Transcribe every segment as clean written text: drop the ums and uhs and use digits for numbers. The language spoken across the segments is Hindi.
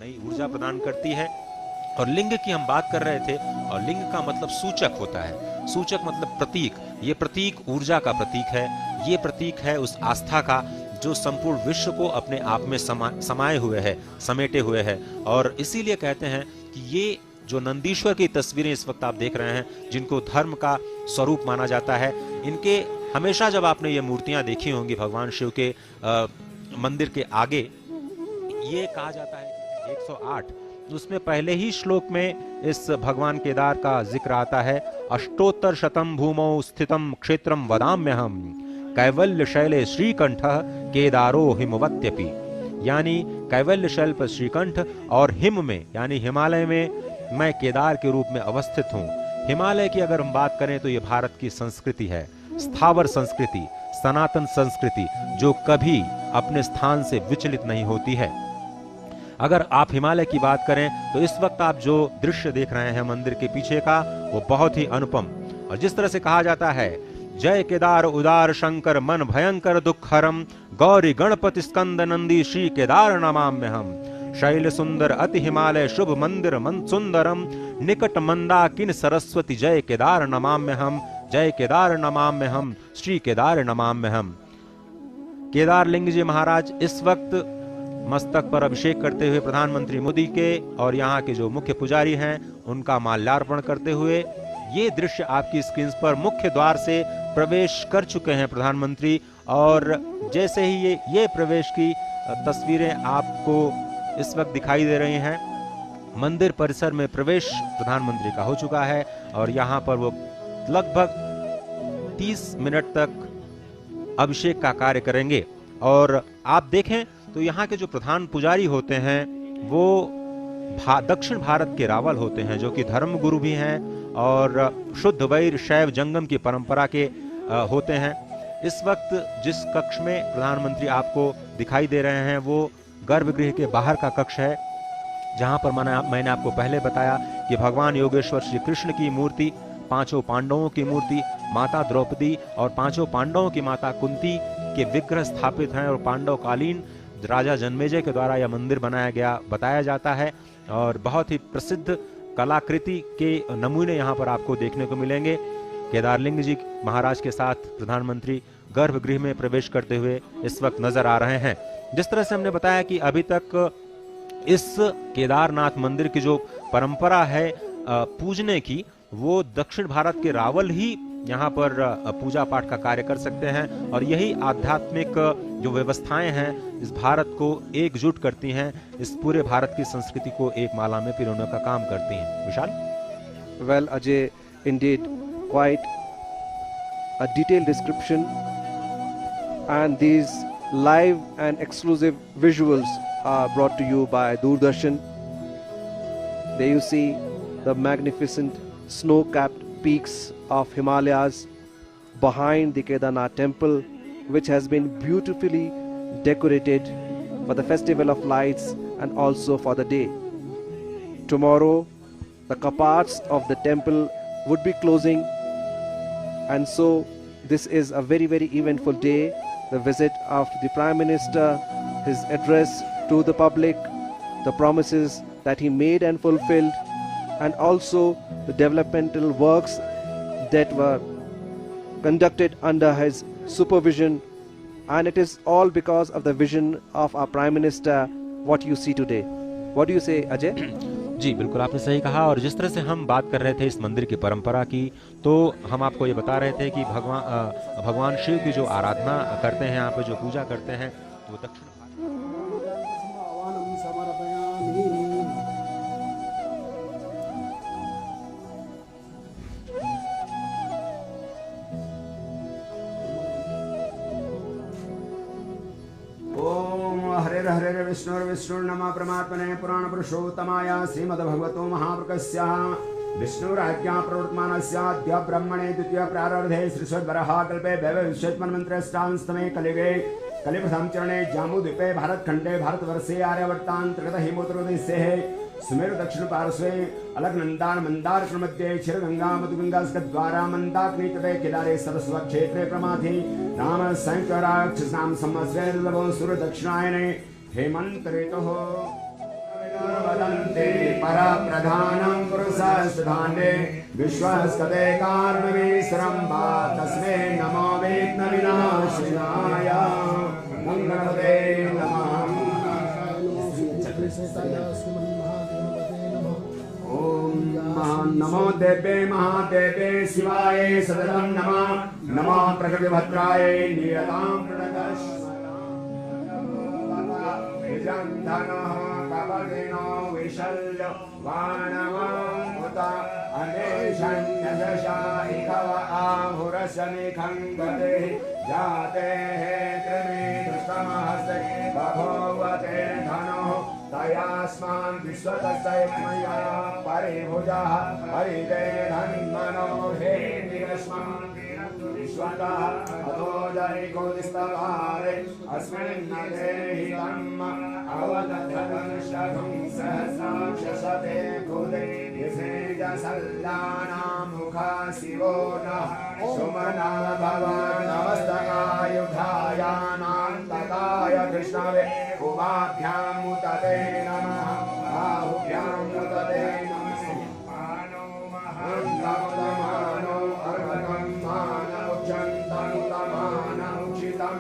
नई ऊर्जा प्रदान करती है। और लिंग की हम बात कर रहे थे, और लिंग का मतलब सूचक होता है। सूचक मतलब प्रतीक। ये प्रतीक ऊर्जा का प्रतीक है। ये प्रतीक है उस आस्था का जो संपूर्ण विश्व को अपने आप में समाये हुए है, समेटे हुए है। और इसीलिए कहते हैं कि ये जो नंदीश्वर की तस्वीरें इस वक्त आप देख रहे हैं, जिनको धर्म का स्वरूप माना जाता है, इनके हमेशा जब आपने ये मूर्तियां देखी होंगी भगवान शिव के मंदिर के आगे, ये कहा जाता है कि 108, उसमें पहले ही श्लोक में इस भगवान केदार का जिक्र आता है। अष्टोत्तर शतम भूमौ स्थितम क्षेत्रम वदाम्यहम कैवल्य शैले श्रीकंठ केदारो हिमवत्यपि। यानी कैवल्य शैल पर श्रीकंठ और हिम में यानी हिमालय में मैं केदार के रूप में अवस्थित हूँ। हिमालय की अगर हम बात करें तो ये भारत की संस्कृति है, स्थावर संस्कृति, सनातन संस्कृति, जो कभी अपने स्थान से विचलित नहीं होती है। अगर आप हिमालय की बात करें तो इस वक्त आप जो दृश्य देख रहे हैं मंदिर के पीछे का, वो बहुत ही अनुपम। और जिस तरह से कहा जाता है, जय केदार उदार शंकर मन भयंकर दुखहरम गौरी गणपति स्कंद नंदी श्री केदार नमाम्यहम शैल सुंदर अति हिमालय शुभ मंदिर मन सुंदरम निकट मंदाकिन सरस्वती जय केदार नमाम्यहम जय केदार नमाम्यहम श्री केदार नमाम्यहम। केदार लिंग जी महाराज इस वक्त मस्तक पर अभिषेक करते हुए प्रधानमंत्री मोदी के और यहाँ के जो मुख्य पुजारी हैं उनका माल्यार्पण करते हुए, ये दृश्य आपकी स्क्रीन पर मुख्य द्वार से प्रवेश कर चुके हैं प्रधानमंत्री। और जैसे ही ये प्रवेश की तस्वीरें आपको इस वक्त दिखाई दे रही हैं, मंदिर परिसर में प्रवेश प्रधानमंत्री का हो चुका है और यहाँ पर वो लगभग 30 मिनट तक अभिषेक का कार्य करेंगे। और आप देखें तो यहाँ के जो प्रधान पुजारी होते हैं वो दक्षिण भारत के रावल होते हैं, जो कि धर्म गुरु भी हैं और शुद्ध वैर शैव जंगम की परंपरा के होते हैं। इस वक्त जिस कक्ष में प्रधानमंत्री आपको दिखाई दे रहे हैं वो गर्भगृह के बाहर का कक्ष है, जहां पर मैंने आपको पहले बताया कि भगवान योगेश्वर श्री कृष्ण की मूर्ति, पांचों पांडवों की मूर्ति, माता द्रौपदी और पांचों पांडवों की माता कुंती के विग्रह स्थापित हैं। और पांडवकालीन राजा जन्मेजय के द्वारा यह मंदिर बनाया गया बताया जाता है। और बहुत ही प्रसिद्ध कलाकृति के नमूने यहाँ पर आपको देखने को मिलेंगे। केदारलिंग जी महाराज के साथ प्रधानमंत्री गर्भगृह में प्रवेश करते हुए इस वक्त नजर आ रहे हैं। जिस तरह से हमने बताया कि अभी तक इस केदारनाथ मंदिर की जो परंपरा है पूजने की, वो दक्षिण भारत के रावल ही यहाँ पर पूजा पाठ का कार्य कर सकते हैं। और यही आध्यात्मिक जो व्यवस्थाएं हैं इस भारत को एकजुट करती हैं, इस पूरे भारत की संस्कृति को एक माला में पिरोने का काम करती हैं। विशाल? Well, Ajay, indeed, quite a detailed description, and these live and exclusive visuals are brought to you by Doordarshan. There you see the magnificent snow-capped peaks of Himalayas behind the Kedarnath temple, which has been beautifully decorated for the festival of lights and also for the day. Tomorrow the kapats of the temple would be closing, and so this is a very, very eventful day. The visit of the Prime Minister, his address to the public, the promises that he made and fulfilled, and also the developmental works that were conducted under his supervision. And it is all because of the vision of our Prime Minister, what you see today. What do you say, Ajay? जी बिल्कुल, आपने सही कहा। और जिस तरह से हम बात कर रहे थे इस मंदिर की परंपरा की, तो हम आपको ये बता रहे थे कि भगवान शिव की जो आराधना करते हैं, यहाँ पे जो पूजा करते हैं, वो दक्षिण हरे विष्णुर्नमः परमात्मने पुराण पुरुषोत्तमाय श्रीमद्भगवतो महापुरुषस्य विष्णुराज्ञा प्रवर्तमानस्य अद्य ब्रह्मणे द्वितीय प्रारब्धे श्रीश्वरवराह कल्पे वैवस्वतमन्त्रष्टांस्तमे कलिगे कलिप्रथम चरणे जाम्बूद्वीपे भारतखंडे भारतवर्षे आर्यावर्तान्तर्गत हिमोत्तरदेशे सुमेरु दक्षिण पार्श्वे अलकनंदान मंदार मध्ये क्षीरगंगा मधुगंगा द्वारा मंदाग्नि तटे केदारे सरस्वत क्षेत्रे प्रमाथि राम संयुक्तराक्षसाम संवत्सरे लवो सूर्य दक्षिणायने हेमंत ऋतुः वदन्ति परप्रधानं पुरुषस्तुधान्ये विश्वस्कते कार्मवीश्वरं वा तस्मै नमो विघ्नविनाशिनाय गणपते नमः। ॐ नमो देवे महादेवे शिवाय सदनं नमः। नमो प्रकृतिभद्राय नियतां प्रणतश्मरणः कवलिनो विशल्य वाणवामुत अनेशन्यदशायिकव आहुरशनिखं गते जाते त्रिमेधुस्तमहस्ते बभूवते धनुः तयास्मान् विश्वतस्मया परिभुजः हरिते धन्मनो हे निरस्मान् विश्वतः अतोदरिकोदिस्तवारे अस्मिन् देहि तम् अवदधनुष्ठं सहस्राक्षसते कुले यसेजसल्लानां मुखा शिवो नः सुमना भवन्नमस्तकायुधायानान्तकाय कृष्णवे उभाभ्यां मुतते नमः बाहुभ्यां मुतते नमः मानो महान्तमानो अर्वकं मानौक्षन्तमुतमानौक्षितं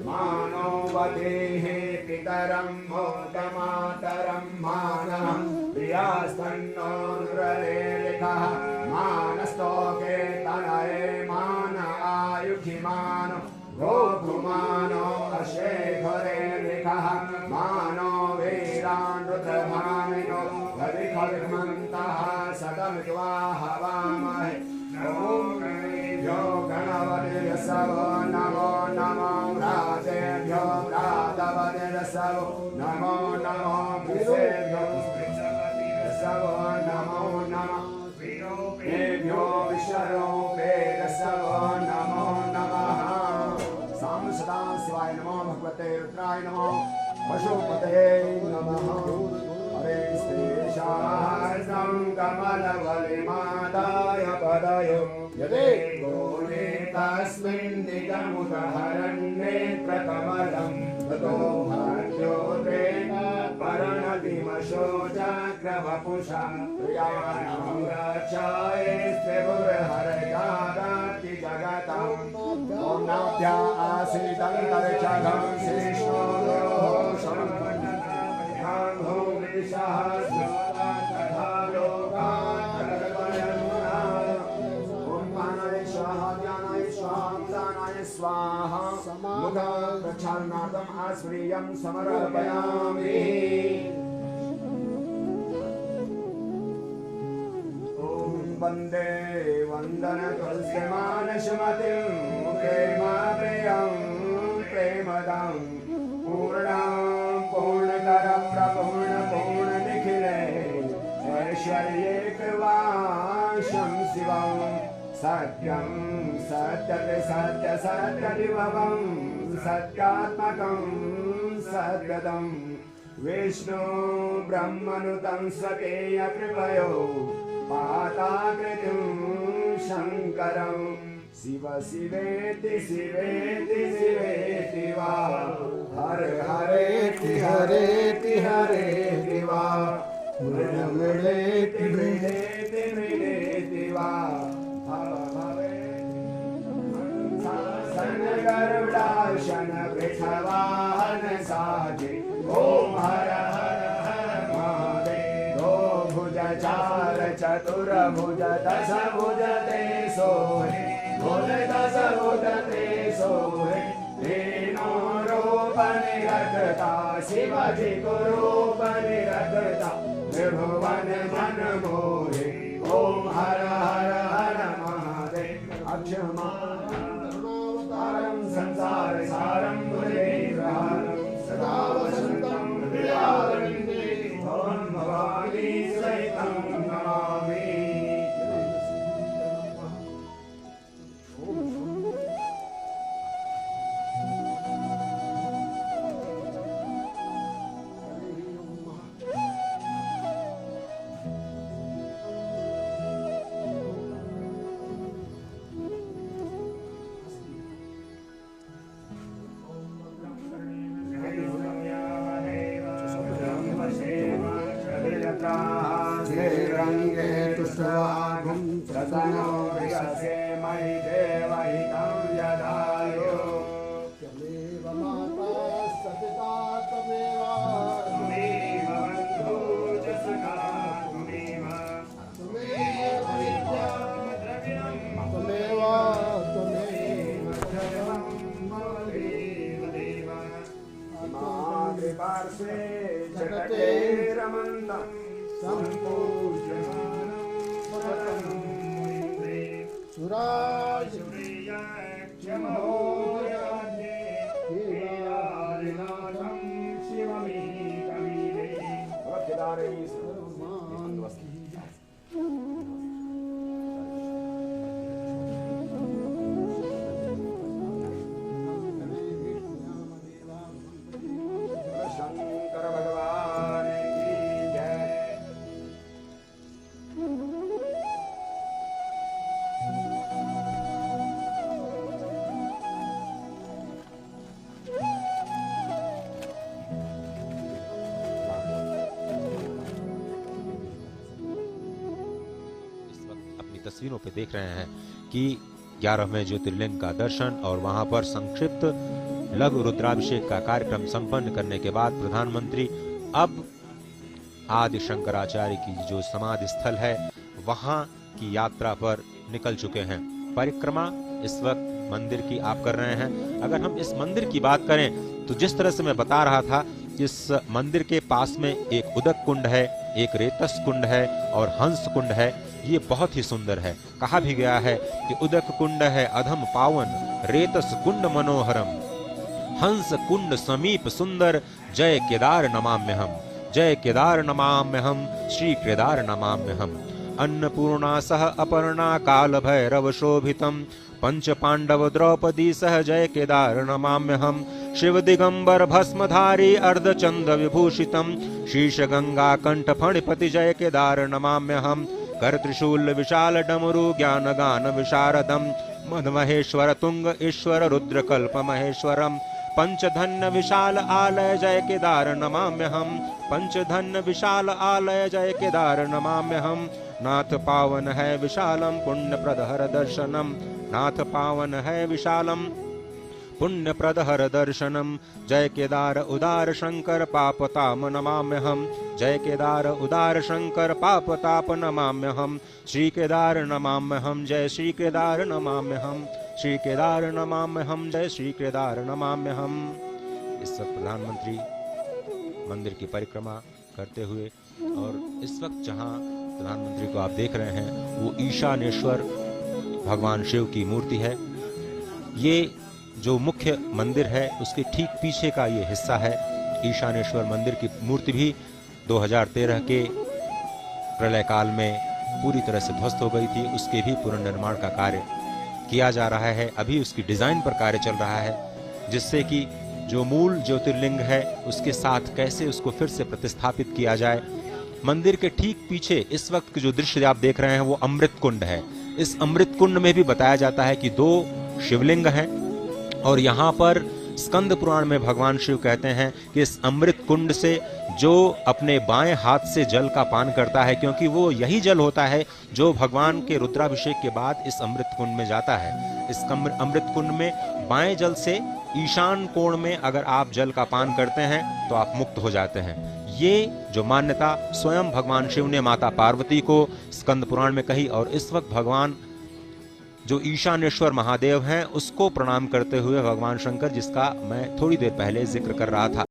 मानो वदेः पितरं मोदमातरं मानः प्रियास्तन्नो नुरलेलिखः मानस्तोके तनये मान आयुषिमानो गोभुमानो अशेखरे लिखः मानो वीरानृतभामिनो हरिखर्मन्तः सदमित्वा हवामहे ॐ यो गणपतिर्यस्सवो नमो नमो राजेभ्यो प्रातपतिर्यस्सवो नमो नमो विश्वेभ्यो यस्सवो नमो नमः वीरोभ्यो विश्वरूपेभ्यस्सवो नमो नमः। साम सदा शिवाय नमो भगवते रुद्राय नमो पशुपते नमः। हरे श्रीशास्त्रं कमलवलिमादाय पदय यदे गोले तस्मिन् निगमुदहरन्नेत्रकमलं ततो भाग्योद्रेक परिणतिमशो चक्रवपुषा प्रियाणां रक्षाये स्त्रिपुरहरयादाति जगताम् ॐ नाभ्या आसीदन्तरिक्षगं श्रीष्णोः शम्भुं भूमिशः तथा लोकान् ॐ प्राणाय स्वाहा ज्ञानाय स्वाहा दानाय स्वाहा मुखं प्रक्षालनार्थम् आस्मरीयं समर्पयामि। वन्दे वन्दनतुल्यमानसमतिं प्रेमप्रियं प्रेमदां पूर्णां पूर्णतरं प्रपूर्णपूर्णनिखिले ऐश्वर्येकवाशं शिवं सत्यं सत्यसत्यसत्यविभवं सत्यात्मकं सद्गतं विष्णु ब्रह्मनुतं स्वकीय कृपयो पाताकृतिं शङ्करं शिव शिवेति शिवेति शिवेति वा हर हरेति हरेति हरेति वा मृळेति मृळेति मृळेति वा भव भवेति गरुडाशन वृषवाहन साजे ॐ हर हर हर महादेव भुज चार चतुर्भुज दश भुज ते सोहे भुज दश भुज ते सोहे तेनो रूप निरखता शिवजी को रूप निरखता त्रिभुवन मन मोहे ॐ हर हर हर महादेव अक्षमावतारं संसार सारं भुजगेन्द्रहारं सदा वसन्तं हृदयारविन्दे भवं भवानी सहितं नमामि। श्रीरङ्गे तुष्टवाघं प्रसन्नो विशसे मयि देवहितं यदायो त्वमेव माता सपिता त्वमेव बन्धो च सखा त्वमेव विद्या त्वमेव पार्श्वे जगते रमन्तं सम्पूज्यमानं सुराज शंकर भगवान की जय। इस वक्त अपनी तस्वीरों पे देख रहे हैं कि 11वें ज्योतिर्लिंग का दर्शन और वहां पर संक्षिप्त लघु रुद्राभिषेक का कार्यक्रम संपन्न करने के बाद प्रधानमंत्री अब आदि शंकराचार्य की जो समाधि स्थल है वहां की यात्रा पर निकल चुके हैं। परिक्रमा इस वक्त मंदिर की आप कर रहे हैं। अगर हम इस मंदिर की बात करें तो जिस तरह से मैं बता रहा था, इस मंदिर के पास में एक उदक कुंड है, एक रेतस कुंड है और हंस कुंड है। ये बहुत ही सुंदर है। कहा भी गया है कि उदक कुंड है अधम पावन, रेतस कुंड मनोहरम, हंस कुंड समीप सुंदर, जय केदार नमाम्यहम, जय केदार नमाम्यहम, श्री केदार नमाम्यहम। अन्नपूर्णा सह अपर्णा काल भैरव शोभितम, पंच पांडव द्रौपदी सह जय केदार नमाम्यहम। शिव दिगंबर भस्मधारी अर्धचंद विभूषितम, शीश गंगा कंठ फणिपति जय केदार नमाम्यहम। कर त्रिशूल विशाल डमरु ज्ञान गान विशारदम, मद महेश्वर तुंग ईश्वर रुद्र कल्प महेश्वरम। पंचधन्य विशाल आलय जय केदार नमाम्यहम, पंचधन्य विशाल आलय जय केदार नमाम्यहम। नाथ पावन है विशालम पुण्य प्रदहर दर्शनम, नाथ पावन है विशालम पुण्य प्रदहर दर्शनम। जय केदार उदार शंकर पापताप नमाम्यहम, जय केदार उदार शंकर पापताप नमाम्यहम। श्री केदार नमाम्यहम, जय श्री केदार नमाम्यहम, श्री केदार नमाम्यहम, जय श्री केदार नमाम्यहम। इस वक्त प्रधानमंत्री मंदिर की परिक्रमा करते हुए, और इस वक्त जहां प्रधानमंत्री को आप देख रहे हैं वो ईशानेश्वर भगवान शिव की मूर्ति है। ये जो मुख्य मंदिर है उसके ठीक पीछे का ये हिस्सा है। ईशानेश्वर मंदिर की मूर्ति भी 2013 के प्रलय काल में पूरी तरह से ध्वस्त हो गई थी। उसके भी पुनर्निर्माण का कार्य किया जा रहा है। अभी उसकी डिजाइन पर कार्य चल रहा है, जिससे कि जो मूल ज्योतिर्लिंग है उसके साथ कैसे उसको फिर से प्रतिस्थापित किया जाए। मंदिर के ठीक पीछे इस वक्त के जो दृश्य आप देख रहे हैं वो अमृत कुंड है। इस अमृत कुंड में भी बताया जाता है कि 2 शिवलिंग हैं, और यहाँ पर स्कंद पुराण में भगवान शिव कहते हैं कि इस अमृत कुंड से जो अपने बाएं हाथ से जल का पान करता है, क्योंकि वो यही जल होता है जो भगवान के रुद्राभिषेक के बाद इस अमृत कुंड में जाता है। इस अमृत कुंड में बाएं जल से ईशान कोण में अगर आप जल का पान करते हैं तो आप मुक्त हो जाते हैं। ये जो मान्यता स्वयं भगवान शिव ने माता पार्वती को स्कंद पुराण में कही, और इस वक्त भगवान जो ईशानेश्वर महादेव हैं उसको प्रणाम करते हुए भगवान शंकर, जिसका मैं थोड़ी देर पहले जिक्र कर रहा था।